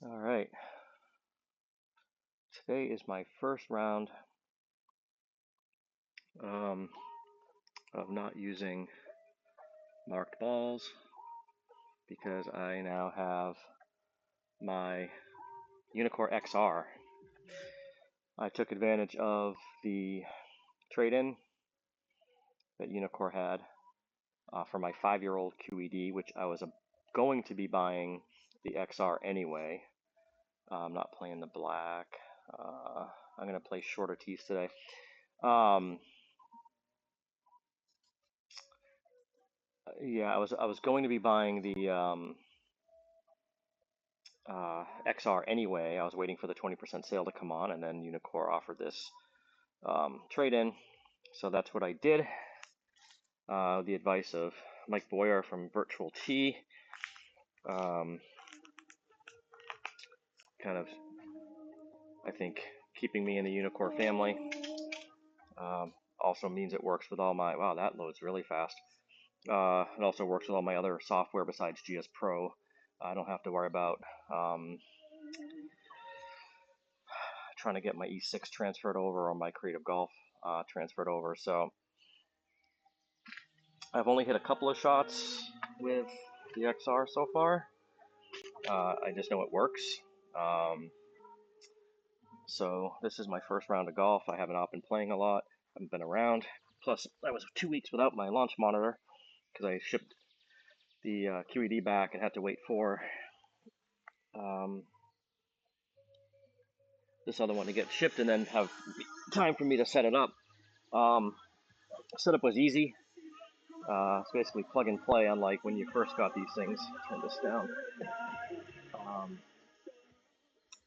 All right, today is my first round um, of not using marked balls because I now have my Uneekor XR. I took advantage of the trade-in that Uneekor had for my 5-year-old QED, which I was going to be buying the XR anyway. I'm not playing the black. I'm going to play shorter tees today. Um, yeah, I was going to be buying the XR anyway. I was waiting for the 20% sale to come on, and then Uneekor offered this trade-in, so that's what I did. The advice of Mike Boyer from Virtual Tee, um, kind of, I think, keeping me in the Uneekor family. Also means it works with all my, wow, that loads really fast. It also works with all my other software besides GS Pro. I don't have to worry about trying to get my E6 transferred over or my Creative Golf transferred over. So I've only hit a couple of shots with the XR so far. I just know it works. So this is my first round of golf. I haven't been playing a lot. I haven't been around. Plus, I was 2 weeks without my launch monitor because I shipped the QED back and had to wait for um, this other one to get shipped and then have time for me to set it up. Setup was easy. It's basically plug and play, unlike when you first got these things. Turn this down. Um,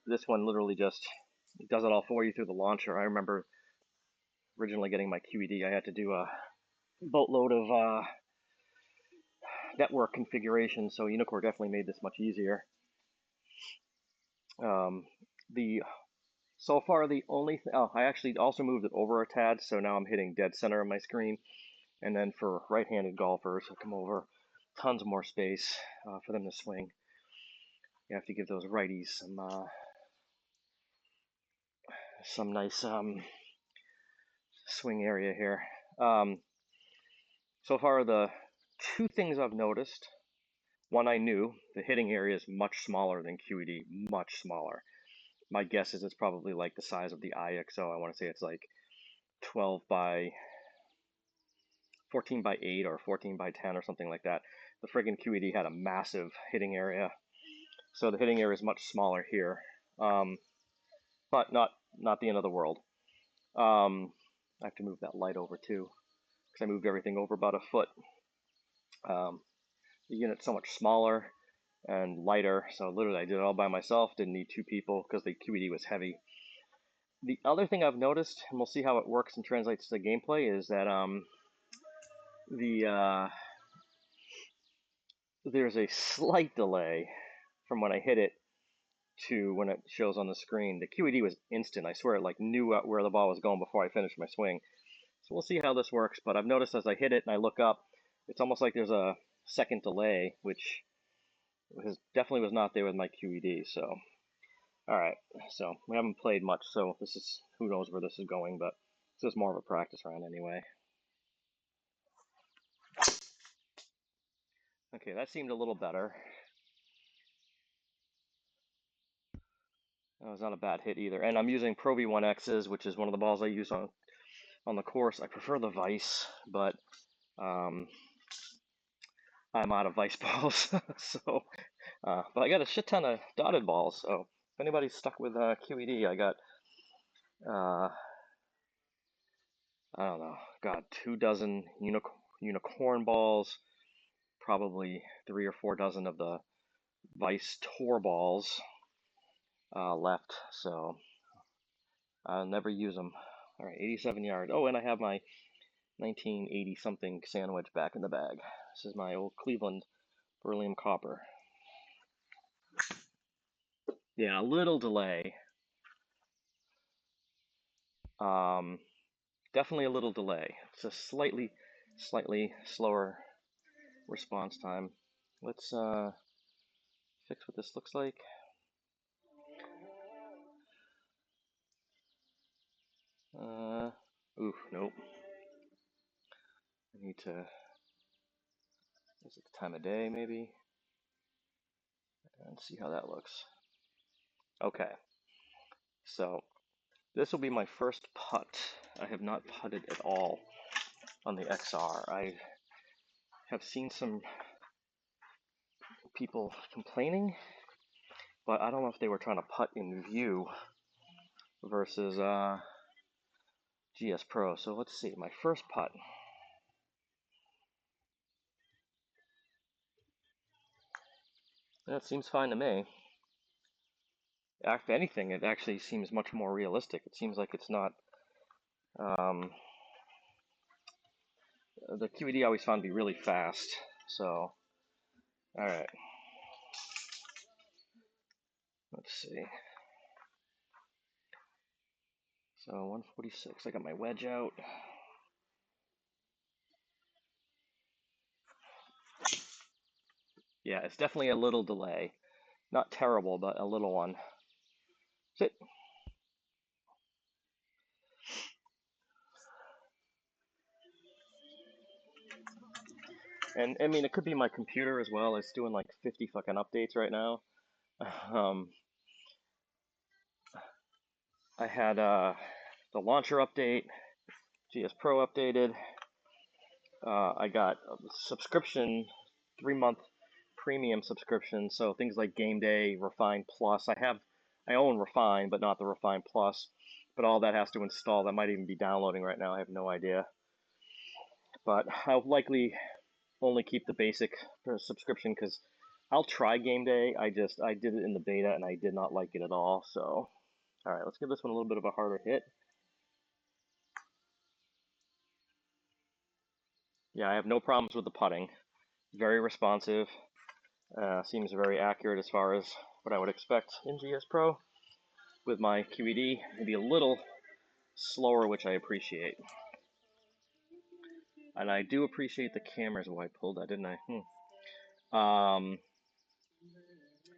this one literally just does it all for you through the launcher. I remember originally getting my QED, I had to do a boatload of network configuration, so Uneekor definitely made this much easier. The So far the only I actually also moved it over a tad, so now I'm hitting dead center of my screen. And then for right-handed golfers, I come over, tons more space for them to swing. You have to give those righties some nice swing area here. So far, the two things I've noticed. One, I knew the hitting area is much smaller than QED, much smaller. My guess is it's probably like the size of the IXO. I want to say it's like 12 by 14 by 8 or 14 by 10 or something like that. The friggin' QED had a massive hitting area, so the hitting area is much smaller here, but not the end of the world. I have to move that light over too, because I moved everything over about a foot. The unit's so much smaller and lighter, so literally I did it all by myself. Didn't need two people because the QED was heavy. The other thing I've noticed, and we'll see how it works and translates to gameplay, is that the there's a slight delay from when I hit it to when it shows on the screen. The QED was instant. I swear it like knew where the ball was going before I finished my swing. So we'll see how this works. But I've noticed as I hit it and I look up, it's almost like there's a second delay, which definitely was not there with my QED. So all right, so we haven't played much, so this is, who knows where this is going, but this is more of a practice round anyway. Okay, that seemed a little better. That was not a bad hit either. And I'm using Pro V1X's, which is one of the balls I use on the course. I prefer the Vice, but um, I'm out of Vice balls. So, but I got a shit ton of dotted balls. So if anybody's stuck with QED, I got I don't know, got 2 dozen unicorn balls, probably 3 or 4 dozen of the Vice Tour balls left. So I'll never use them. All right, 87 yards. Oh, and I have my 1980 something sandwich back in the bag. This is my old Cleveland beryllium copper. Yeah, a little delay. Um, Definitely a little delay. It's a slightly slower response time. Let's fix what this looks like. Oof, nope. I need to, is it the time of day maybe? And see how that looks. Okay, so this will be my first putt. I have not putted at all on the XR. I have seen some people complaining, but I don't know if they were trying to putt in view versus GS Pro. So let's see, my first putt. That seems fine to me. If anything, it actually seems much more realistic. It seems like it's not. The QED I always found to be really fast. So, all right. Let's see. So 146. I got my wedge out. Yeah, it's definitely a little delay. Not terrible, but a little one. Sit. And I mean, it could be my computer as well. It's doing like 50 fucking updates right now. I had the launcher update, GS Pro updated. I got a subscription, 3-month premium subscription. So things like Game Day, Refine Plus. I own Refine, but not the Refine Plus. But all that has to install. That might even be downloading right now. I have no idea. But I'll likely only keep the basic subscription because I'll try Game Day. I did it in the beta and I did not like it at all. So, all right, let's give this one a little bit of a harder hit. Yeah, I have no problems with the putting. Very responsive. Seems very accurate as far as what I would expect in GS Pro. With my QED, maybe a little slower, which I appreciate. And I do appreciate the cameras. Oh, I pulled that, didn't I?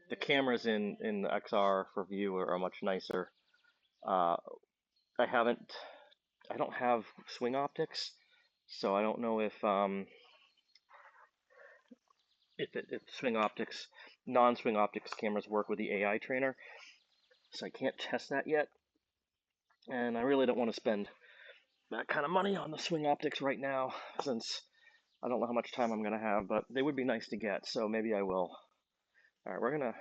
The cameras in the XR for view are much nicer. Uh, I don't have swing optics, so I don't know if swing optics, non-swing optics cameras work with the AI trainer. So I can't test that yet, and I really don't want to spend that kind of money on the swing optics right now, since I don't know how much time I'm gonna have. But they would be nice to get, so maybe I will. All right,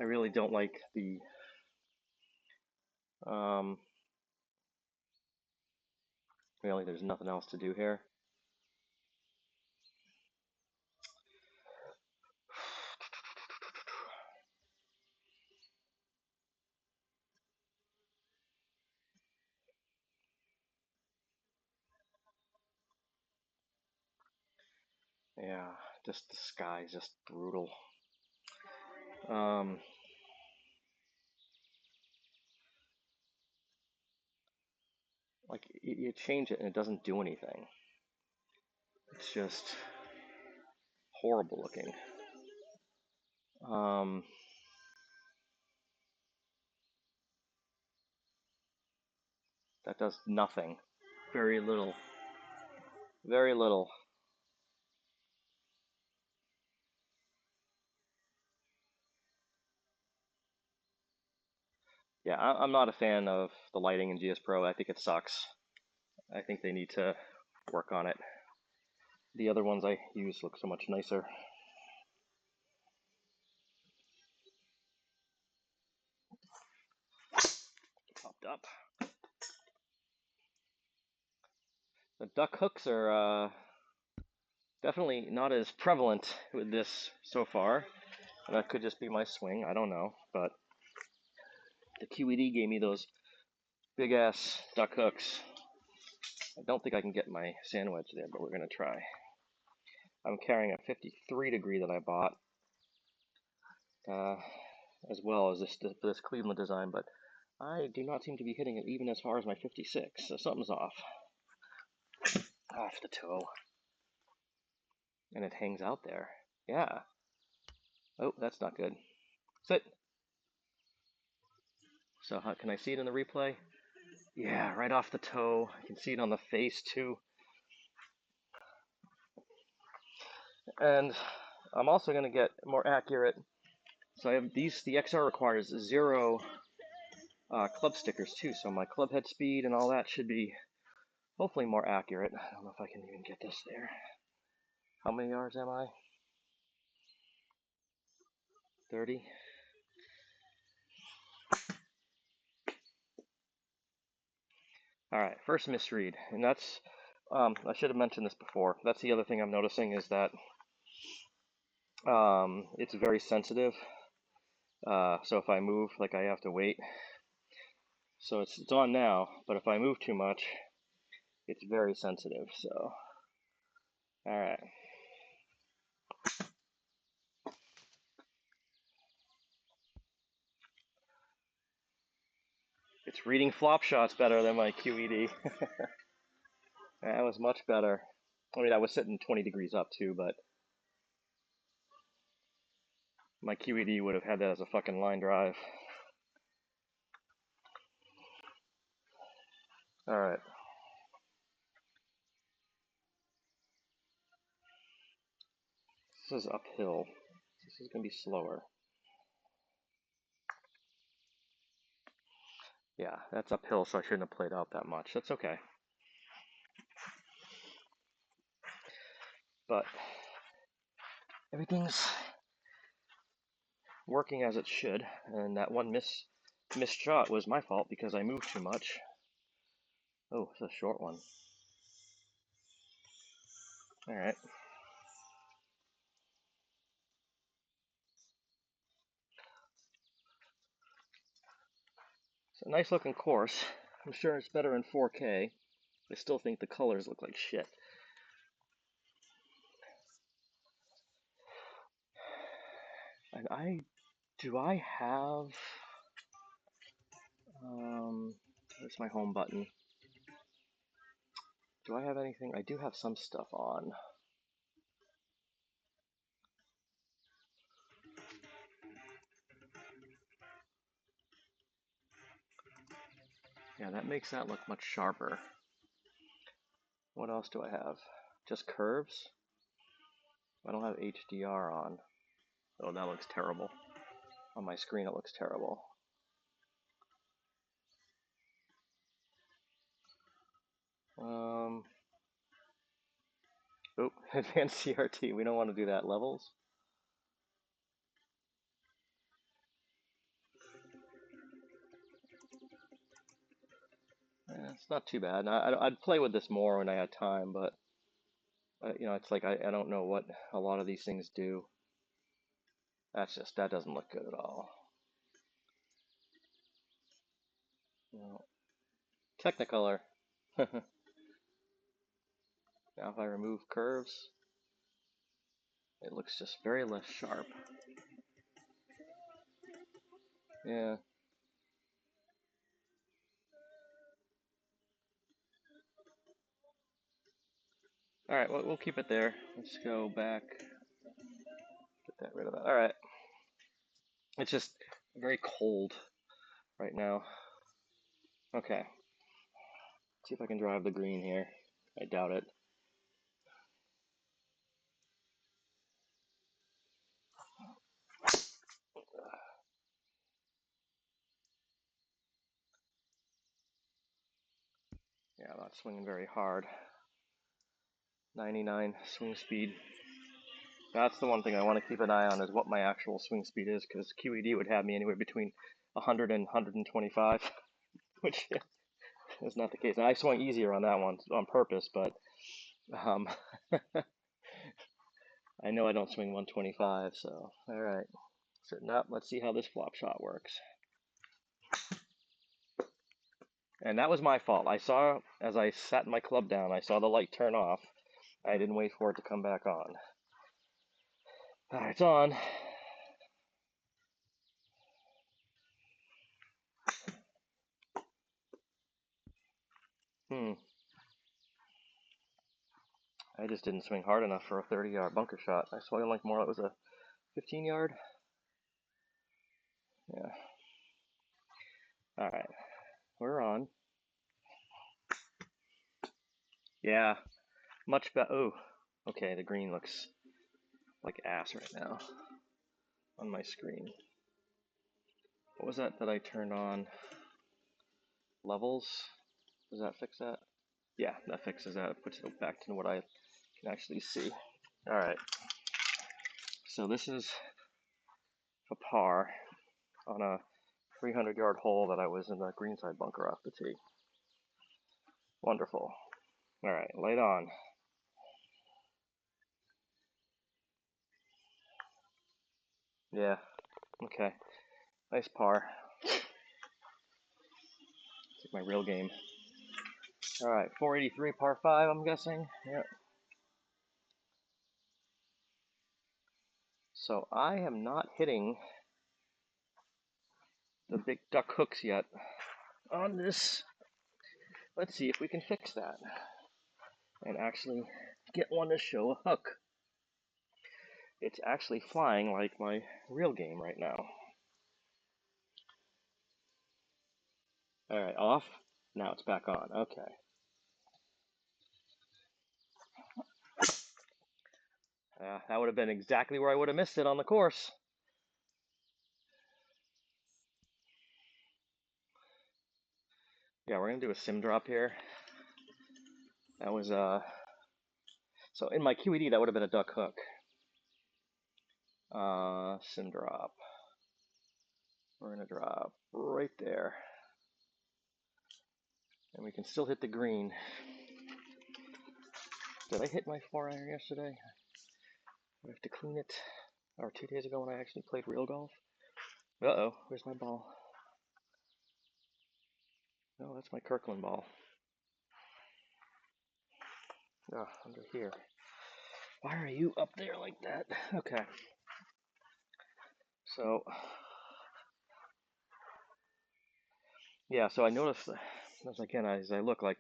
I really don't like the really. There's nothing else to do here. Yeah, just the sky's just brutal. Um, like you change it and it doesn't do anything. It's just horrible looking. Um, that does nothing. Very little. Very little. Yeah, I'm not a fan of the lighting in GS Pro. I think it sucks. I think they need to work on it. The other ones I use look so much nicer. Popped up. The duck hooks are definitely not as prevalent with this so far. And that could just be my swing. I don't know. But the QED gave me those big ass duck hooks. I don't think I can get my sand wedge there, but we're going to try. I'm carrying a 53 degree that I bought, as well as this Cleveland design, but I do not seem to be hitting it even as far as my 56, so something's off. Off the toe. And it hangs out there. Yeah. Oh, that's not good. Sit. So how can I see it in the replay? Yeah, right off the toe. You can see it on the face too. And I'm also going to get more accurate. So I have these, the XR requires 0 club stickers too, so my club head speed and all that should be hopefully more accurate. I don't know if I can even get this there. How many yards am I? 30? Alright, first misread, and that's, I should have mentioned this before. That's the other thing I'm noticing is that it's very sensitive. So if I move, like I have to wait. So it's on now, but if I move too much, it's very sensitive, so. Alright. It's reading flop shots better than my QED. That was much better. I mean, I was sitting 20 degrees up too, but my QED would have had that as a fucking line drive. Alright. This is uphill. This is going to be slower. Yeah, that's uphill, so I shouldn't have played out that much. That's okay. But everything's working as it should, and that one missed shot was my fault because I moved too much. Oh, it's a short one. Alright. It's a nice looking course. I'm sure it's better in 4K. I still think the colors look like shit. And do I have, where's my home button? Do I have anything? I do have some stuff on. Yeah, that makes that look much sharper. What else do I have? Just curves? I don't have HDR on. Oh, that looks terrible. On my screen, it looks terrible. Oh, advanced CRT. We don't want to do that. Levels? It's not too bad. I'd play with this more when I had time, but you know, it's like I don't know what a lot of these things do. That doesn't look good at all. No. Technicolor. Now if I remove curves, it looks just very less sharp. Yeah. All right, we'll keep it there. Let's go back. Get that rid of that. All right. It's just very cold right now. Okay. See if I can drive the green here. I doubt it. Yeah, I'm not swinging very hard. 99 swing speed. That's the one thing I want to keep an eye on is what my actual swing speed is, because QED would have me anywhere between 100 and 125, which is not the case. And I swung easier on that one on purpose, but I know I don't swing 125, so all right. Sitting up, let's see how this flop shot works. And that was my fault. I saw, as I sat my club down, I saw the light turn off. I didn't wait for it to come back on. All right, it's on. I just didn't swing hard enough for a 30-yard bunker shot. I swung like more, it was a 15-yard. Yeah. All right, we're on. Yeah, much better. Oh, okay, the green looks like ass right now on my screen. What was that I turned on? Levels? Does that fix that? Yeah, that fixes that. It puts it back to what I can actually see. All right. So this is a par on a 300-yard hole that I was in the greenside bunker off the tee. Wonderful. All right, light on. Yeah, okay. Nice par. It's like my real game. All right, 483 par 5, I'm guessing. Yep. So I am not hitting the big duck hooks yet on this. Let's see if we can fix that and actually get one to show a hook. It's actually flying like my real game right now. All right, off. Now it's back on. Okay. That would have been exactly where I would have missed it on the course. Yeah, we're gonna do a sim drop here. That was so in my QED that would have been a duck hook. Sim drop. We're gonna drop right there, and we can still hit the green. Did I hit my 4-iron yesterday? I have to clean it. Or 2 days ago when I actually played real golf. Uh-oh, where's my ball? No, that's my Kirkland ball. Oh, under here. Why are you up there like that? Okay. So, yeah, so I noticed, as I look, like,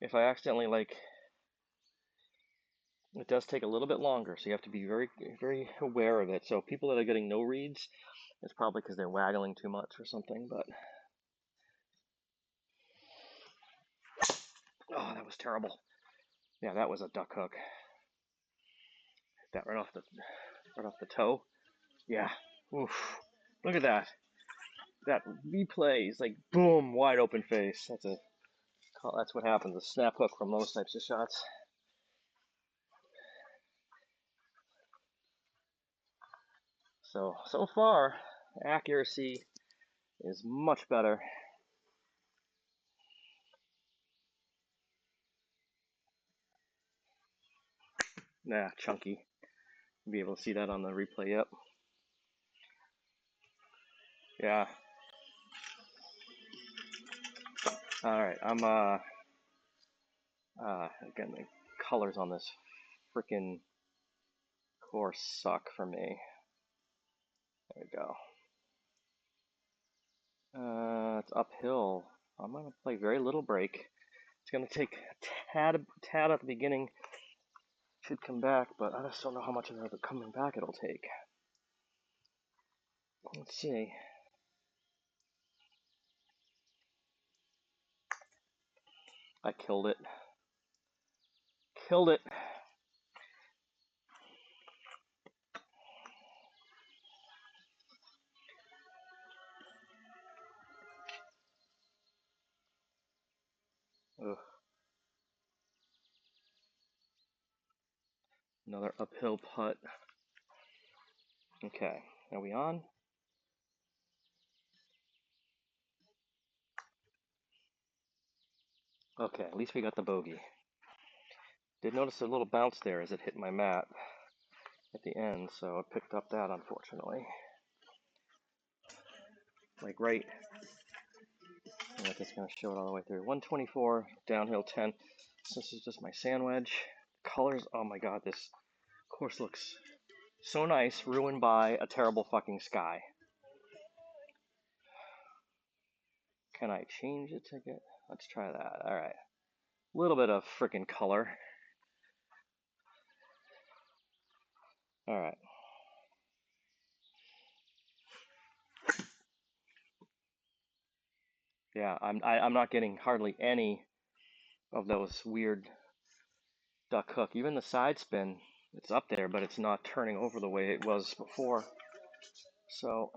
if I accidentally, like, it does take a little bit longer, so you have to be very, very aware of it. So people that are getting no reads, it's probably because they're waggling too much or something, but... Oh, that was terrible. Yeah, that was a duck hook. That right off the toe. Yeah. Oof. Look at that. That replay is like boom, wide open face. That's what happens. A snap hook from those types of shots. So far, accuracy is much better. Nah, chunky. You'll be able to see that on the replay. Yep. Yeah. All right. I'm again, the colors on this freaking course suck for me. There we go. It's uphill. I'm gonna play very little break. It's gonna take a tad at the beginning. Should come back, but I just don't know how much of the coming back it'll take. Let's see. I killed it. Killed it. Ugh. Another uphill putt. Okay, are we on? Okay, at least we got the bogey. Did notice a little bounce there as it hit my mat at the end, so I picked up that, unfortunately. Like right, I don't know if it's going to show it all the way through. 124, downhill 10. So this is just my sand wedge. Colors, oh my god, this course looks so nice, ruined by a terrible fucking sky. Can I change it to get, let's try that, alright. A little bit of freaking color. Alright. Yeah, I'm not getting hardly any of those weird duck hook. Even the side spin, it's up there, but it's not turning over the way it was before. So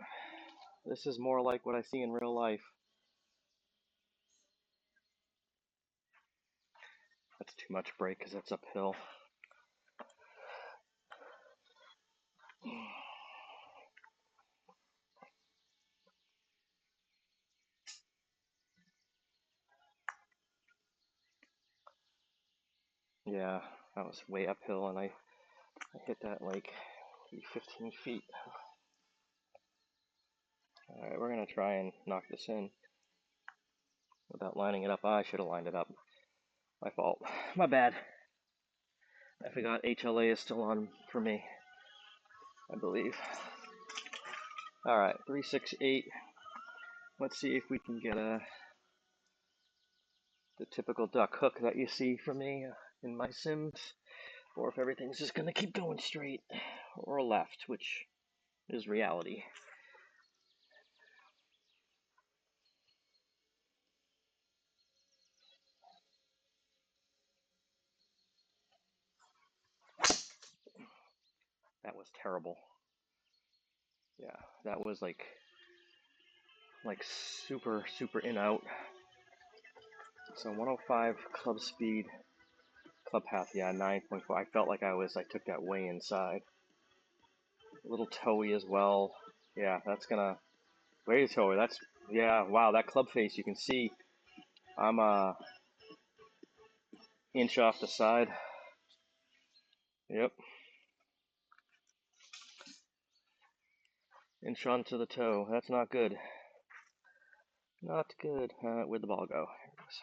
this is more like what I see in real life. That's too much break because that's uphill. Yeah, that was way uphill, and I hit that like 15 feet. All right, we're gonna try and knock this in without lining it up. I should have lined it up. My fault. My bad. I forgot HLA is still on for me, I believe. All right, 368. Let's see if we can get the typical duck hook that you see from me in my sims, or if everything's just gonna keep going straight or left, which is reality. That was terrible. Yeah, that was like super in out. So 105 club speed, club path, yeah, 9.4. I felt like I took that way inside. A little toey as well. Yeah, that's gonna, way toey. That's, yeah, wow, that club face, you can see I'm inch off the side. Yep. Inch onto the toe. That's not good. Not good. Where'd the ball go? Here it goes.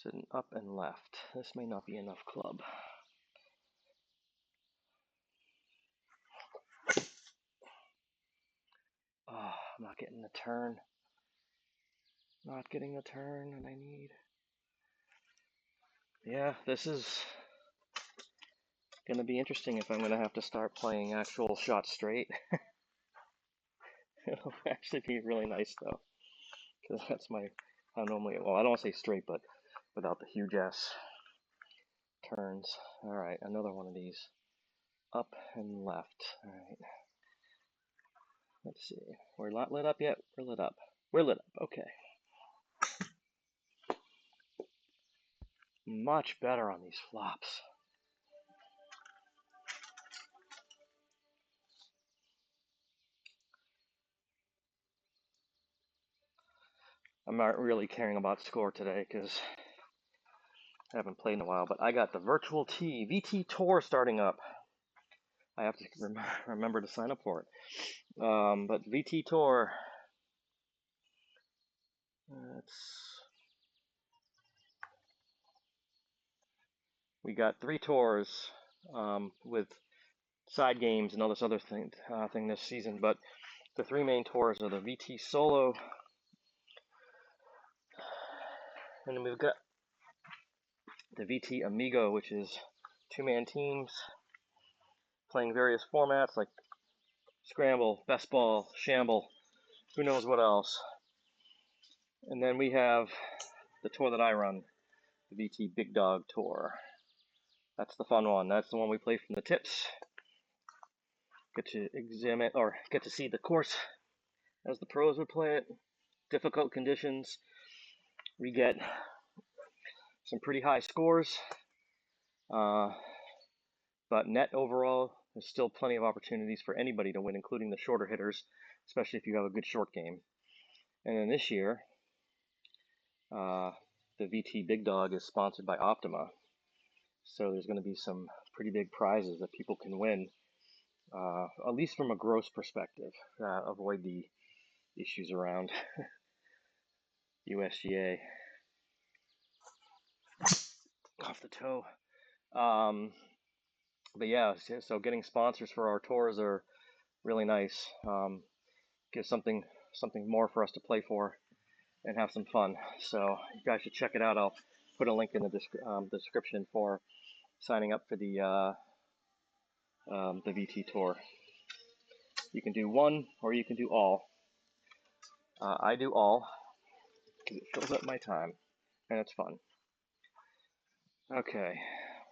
Sitting up and left. This may not be enough club. Oh, I'm not getting the turn. Not getting the turn that I need. Yeah, this is going to be interesting if I'm going to have to start playing actual shots straight. It'll actually be really nice though, because that's how normally, well, I don't want to say straight, but without the huge ass turns. All right, another one of these. Up and left. All right. Let's see. We're not lit up yet. We're lit up. We're lit up. Okay. Much better on these flops. I'm not really caring about score today because I haven't played in a while, but I got the Virtual T VT Tour starting up. I have to remember to sign up for it. But VT Tour, we got 3 tours with side games and all this other thing this season, but the 3 main tours are the VT Solo, and then we've got the VT Amigo, which is 2-man teams playing various formats like Scramble, Best Ball, Shamble, who knows what else. And then we have the tour that I run, the VT Big Dog Tour. That's the fun one. That's the one we play from the tips. Get to examine or get to see the course as the pros would play it. Difficult conditions. We get some pretty high scores. But net overall, there's still plenty of opportunities for anybody to win, including the shorter hitters, especially if you have a good short game. And then this year, the VT Big Dog is sponsored by Optima. So there's going to be some pretty big prizes that people can win, at least from a gross perspective. Avoid the issues around USGA. Off the toe. But yeah, so getting sponsors for our tours are really nice. Gives something more for us to play for and have some fun. So you guys should check it out. I'll put a link in the description for signing up for the VT tour. You can do one or you can do all. I do all, because it fills up my time, and it's fun. Okay,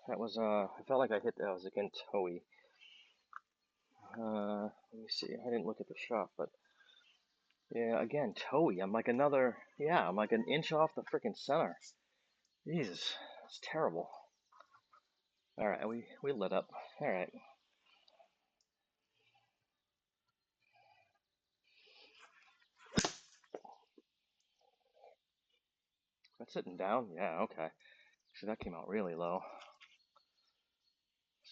that was, I felt like I hit that was again Toei. Let me see, I didn't look at the shot, but yeah, again, Toei. I'm like I'm like an inch off the freaking center. Jesus, it's terrible. All right, we lit up. All right. That's sitting down? Yeah, okay. So that came out really low.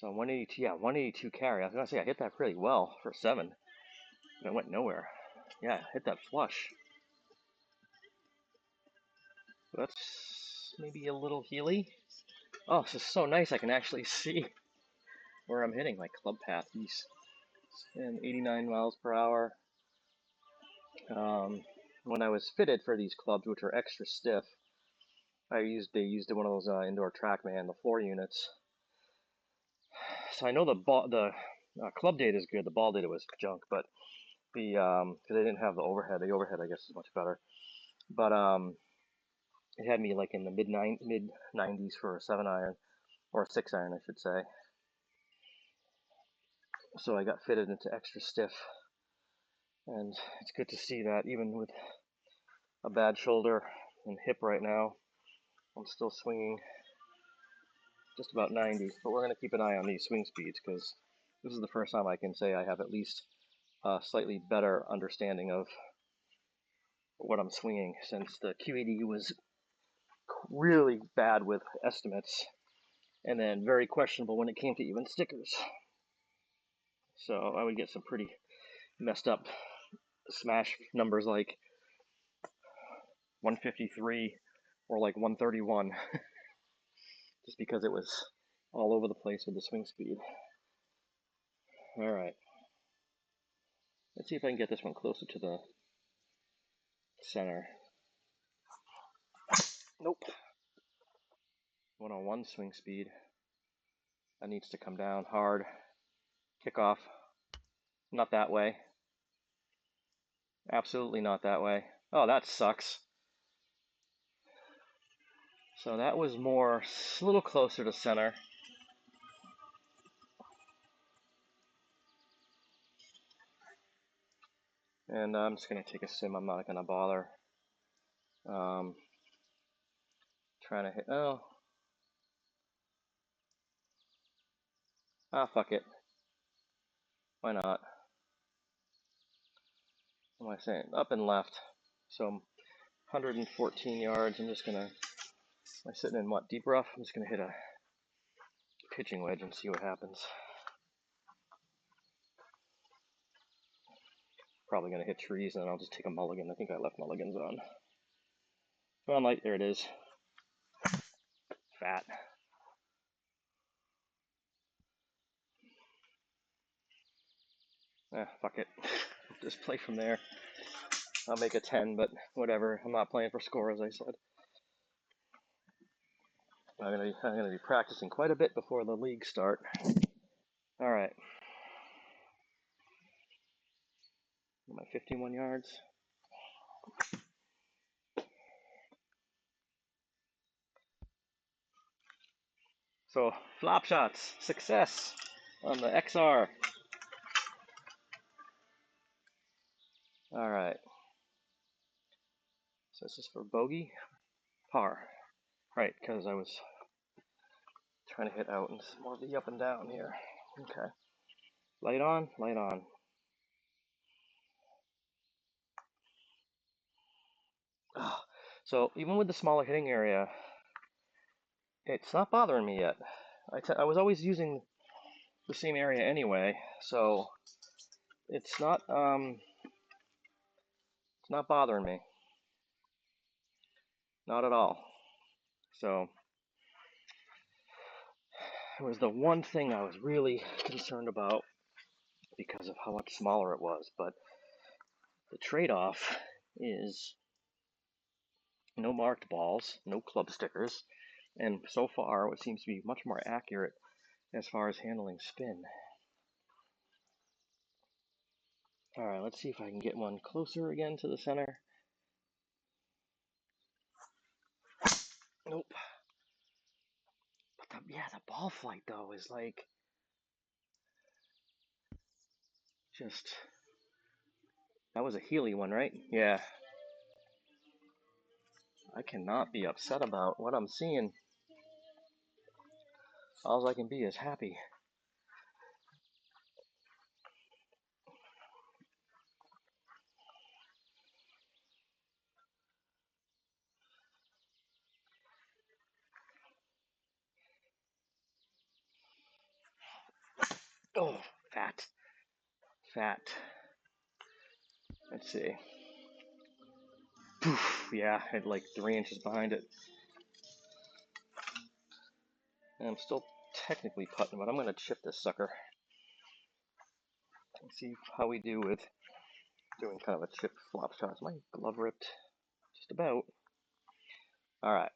So 182, yeah, 182 carry. I was gonna say I hit that pretty well for 7, and it went nowhere. Yeah, hit that flush. That's maybe a little heely. Oh, this is so nice. I can actually see where I'm hitting, like club path east. And 89 miles per hour. When I was fitted for these clubs, which are extra stiff, they used one of those indoor TrackMan, the floor units. So I know the club data is good. The ball data was junk, but because they didn't have the overhead. The overhead, I guess, is much better. But it had me like in the mid 90s for a 7-iron or a 6-iron, I should say. So I got fitted into extra stiff, and it's good to see that even with a bad shoulder and hip right now, I'm still swinging just about 90. But we're going to keep an eye on these swing speeds because this is the first time I can say I have at least a slightly better understanding of what I'm swinging, since the QED was really bad with estimates and then very questionable when it came to even stickers. So I would get some pretty messed up smash numbers like 153 or like 131 just because it was all over the place with the swing speed. All right. Let's see if I can get this one closer to the center. Nope. 101 swing speed. That needs to come down hard. Kickoff. Not that way. Absolutely not that way. Oh, that sucks. So that was more, a little closer to center. And I'm just going to take a sim. I'm not going to bother trying to hit. Oh. Ah, fuck it. Why not? What am I saying? Up and left. So 114 yards. I'm just going to, am I sitting in what, deep rough? I'm just going to hit a pitching wedge and see what happens. Probably going to hit trees, and then I'll just take a mulligan. I think I left mulligans on. Come on, light. There it is. Fat. Fuck it. Just play from there. I'll make a 10, but whatever. I'm not playing for score, as I said. I'm gonna be practicing quite a bit before the leagues start. All right. Am I 51 yards? So flop shots, success on the XR. All right. So this is for bogey, par. Right, because I was trying to hit out and more of the up and down here. Okay. Light on, light on. Oh, so even with the smaller hitting area, it's not bothering me yet. I was always using the same area anyway, so it's not bothering me. Not at all. So it was the one thing I was really concerned about because of how much smaller it was, but the trade-off is no marked balls, no club stickers, and so far it seems to be much more accurate as far as handling spin. All right, let's see if I can get one closer again to the center. yeah, the ball flight though is like just. That was a Healy one, right? Yeah. I cannot be upset about what I'm seeing. All I can be is happy. Oh, fat. Fat. Let's see. Poof, yeah, I had like 3 inches behind it. And I'm still technically putting, but I'm going to chip this sucker. Let's see how we do with doing kind of a chip flop shot. Is my glove ripped? Just about. Alright.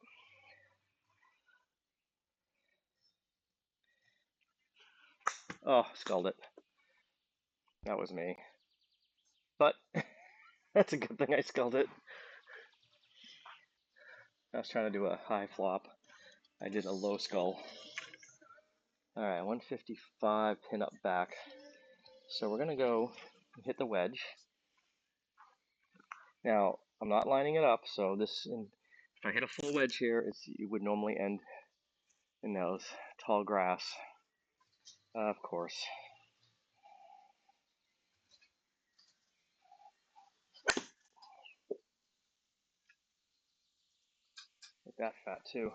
Oh, sculled it. That was me. But that's a good thing I sculled it. I was trying to do a high flop. I did a low skull. Alright, 155 pin up back. So we're going to go hit the wedge. Now, I'm not lining it up, so this, if I hit a full wedge here, it would normally end in those tall grass. Of course. Like that fat too.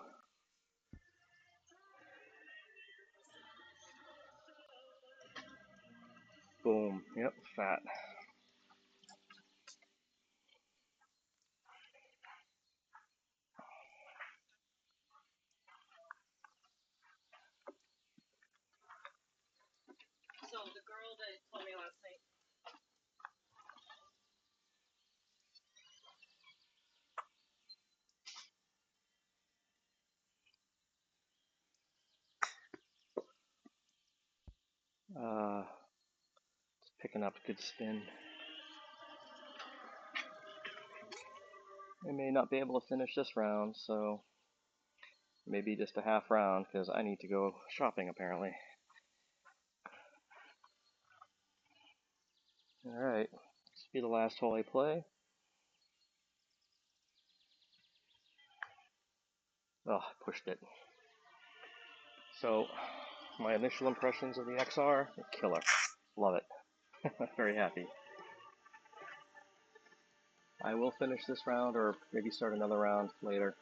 Boom. Yep, fat. So the girl that told me last night. It's picking up good spin. I may not be able to finish this round, so maybe just a half round, because I need to go shopping apparently. Alright, this will be the last hole I play. Oh, I pushed it. So, my initial impressions of the XR, killer. Love it. Very happy. I will finish this round, or maybe start another round later.